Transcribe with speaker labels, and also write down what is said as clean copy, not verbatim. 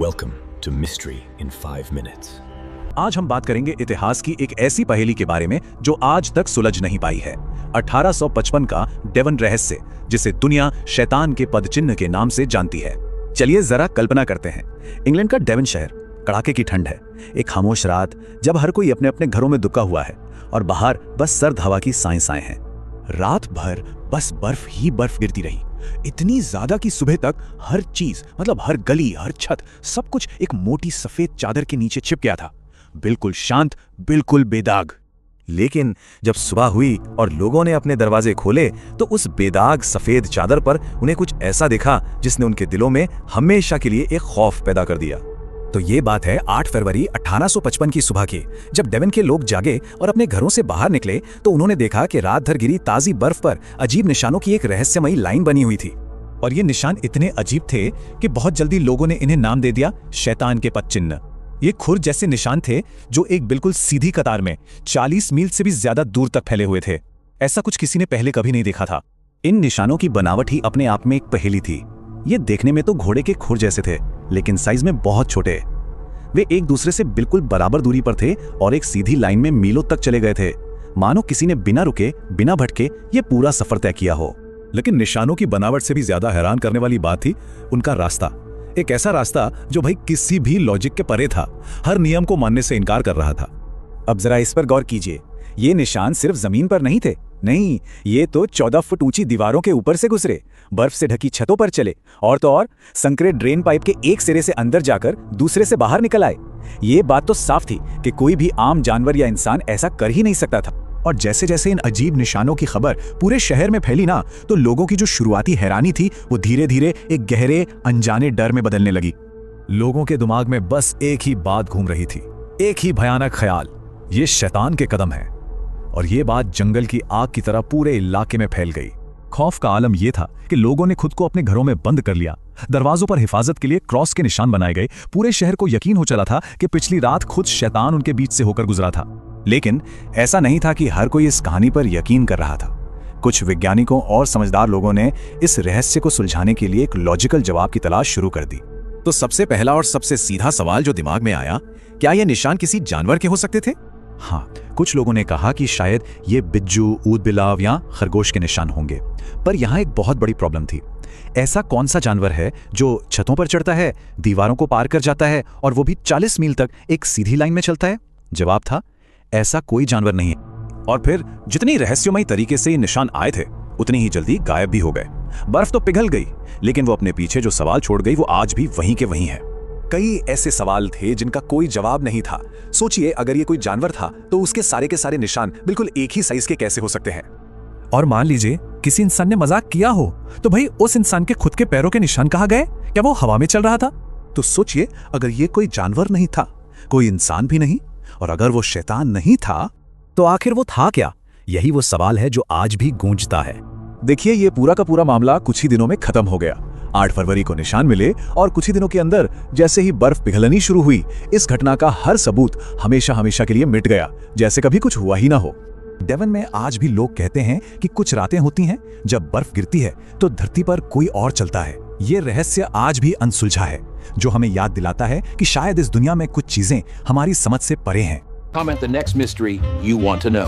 Speaker 1: Welcome to Mystery in 5 Minutes.
Speaker 2: आज हम बात करेंगे इतिहास की एक ऐसी पहेली के बारे में जो आज तक सुलझ नहीं पाई है। 1855 का डेवन रहस्य, जिसे दुनिया शैतान के पदचिन्ह के नाम से जानती है। चलिए जरा कल्पना करते हैं। इंग्लैंड का डेवन शहर, कड़ाके की ठंड है, एक खामोश रात जब हर कोई अपने अपने घरों में दुबका हुआ है और बाहर बस सर्द हवा की साएं हैं। रात भर बस बर्फ ही बर्फ गिरती रही, इतनी ज्यादा कि सुबह तक हर चीज, मतलब हर गली, हर छत, सब कुछ एक मोटी सफेद चादर के नीचे छिप गया था। बिल्कुल शांत, बिल्कुल बेदाग।
Speaker 3: लेकिन जब सुबह हुई और लोगों ने अपने दरवाजे खोले तो उस बेदाग सफेद चादर पर उन्हें कुछ ऐसा दिखा जिसने उनके दिलों में हमेशा के लिए एक खौफ पैदा कर दिया।
Speaker 2: तो ये बात है 8 फरवरी 1855 की सुबह की, जब डेवन के लोग जागे और अपने घरों से बाहर निकले तो उन्होंने देखा कि रात भर गिरी ताजी बर्फ पर अजीब निशानों की एक रहस्यमयी लाइन बनी हुई थी। और ये निशान इतने अजीब थे कि बहुत जल्दी लोगों ने इन्हें नाम दे दिया शैतान के पदचिन्ह। ये खुर जैसे निशान थे जो एक बिल्कुल सीधी कतार में 40 मील से भी ज्यादा दूर तक फैले हुए थे। ऐसा कुछ किसी ने पहले कभी नहीं देखा था। इन निशानों की बनावट ही अपने आप में एक पहेली थी। ये देखने में तो घोड़े के खुर जैसे थे, लेकिन साइज में बहुत छोटे। वे एक दूसरे से बिल्कुल बराबर दूरी पर थे और एक सीधी लाइन में मीलों तक चले गए थे, मानो किसी ने बिना रुके, बिना भटके ये पूरा सफर तय किया हो। लेकिन निशानों की बनावट से भी ज्यादा हैरान करने वाली बात थी उनका रास्ता। एक ऐसा रास्ता जो भाई किसी भी लॉजिक के परे था, हर नियम को मानने से इनकार कर रहा था। अब जरा इस पर गौर कीजिए। ये निशान सिर्फ जमीन पर नहीं थे, नहीं, ये तो 14 फुट ऊंची दीवारों के ऊपर से गुजरे, बर्फ से ढकी छतों पर चले, और तो और संकरे ड्रेन पाइप के एक सिरे से अंदर जाकर दूसरे से बाहर निकल आए। ये बात तो साफ थी कि कोई भी आम जानवर या इंसान ऐसा कर ही नहीं सकता था। और जैसे जैसे इन अजीब निशानों की खबर पूरे शहर में फैली ना, तो लोगों की जो शुरुआती हैरानी थी वो धीरे धीरे एक गहरे अनजाने डर में बदलने लगी। लोगों के दिमाग में बस एक ही बात घूम रही थी, एक ही भयानक ख्याल, ये शैतान के कदम है। और ये बात जंगल की आग की तरह पूरे इलाके में फैल गई। खौफ का आलम यह था कि लोगों ने खुद को अपने घरों में बंद कर लिया। दरवाजों पर हिफाजत के लिए क्रॉस के निशान बनाए गए। पूरे शहर को यकीन हो चला था कि पिछली रात खुद शैतान उनके बीच से होकर गुजरा था। लेकिन ऐसा नहीं था कि हर कोई इस कहानी पर यकीन कर रहा था। कुछ वैज्ञानिकों और समझदार लोगों ने इस रहस्य को सुलझाने के लिए एक लॉजिकल जवाब की तलाश शुरू कर दी। तो सबसे पहला और सबसे सीधा सवाल जो दिमाग में आया, क्या यह निशान किसी जानवर के हो सकते थे? हाँ, कुछ लोगों ने कहा कि शायद ये बिज्जू, ऊदबिलाव या खरगोश के निशान होंगे। पर यहाँ एक बहुत बड़ी प्रॉब्लम थी। ऐसा कौन सा जानवर है जो छतों पर चढ़ता है, दीवारों को पार कर जाता है और वो भी 40 मील तक एक सीधी लाइन में चलता है? जवाब था, ऐसा कोई जानवर नहीं है। और फिर जितनी रहस्यमयी तरीके से ये निशान आए थे, उतनी ही जल्दी गायब भी हो गए। बर्फ तो पिघल गई, लेकिन वो अपने पीछे जो सवाल छोड़ गई वो आज भी वहीं के वहीं है। कई ऐसे सवाल थे जिनका कोई जवाब नहीं था। सोचिए, अगर ये कोई जानवर था तो उसके सारे के सारे निशान बिल्कुल एक ही साइज के कैसे हो सकते हैं? और मान लीजिए किसी इंसान ने मजाक किया हो, तो भाई उस इंसान के खुद के पैरों के निशान कहाँ गए? क्या वो हवा में चल रहा था? तो सोचिए, अगर ये कोई जानवर नहीं था, कोई इंसान भी नहीं, और अगर वो शैतान नहीं था, तो आखिर वो था क्या? यही वो सवाल है जो आज भी गूंजता है। देखिए, ये पूरा का पूरा मामला कुछ ही दिनों में खत्म हो गया। 8 फरवरी को निशान मिले और कुछ ही दिनों के अंदर जैसे ही बर्फ पिघलनी शुरू हुई, इस घटना का हर सबूत हमेशा हमेशा के लिए मिट गया, जैसे कभी कुछ हुआ ही ना हो। डेवन में आज भी लोग कहते हैं कि कुछ रातें होती हैं जब बर्फ गिरती है तो धरती पर कोई और चलता है। ये रहस्य आज भी अनसुलझा है, जो हमें याद दिलाता है कि शायद इस दुनिया में कुछ चीजें हमारी समझ से परे हैं।
Speaker 1: Comment the next mystery you want to know.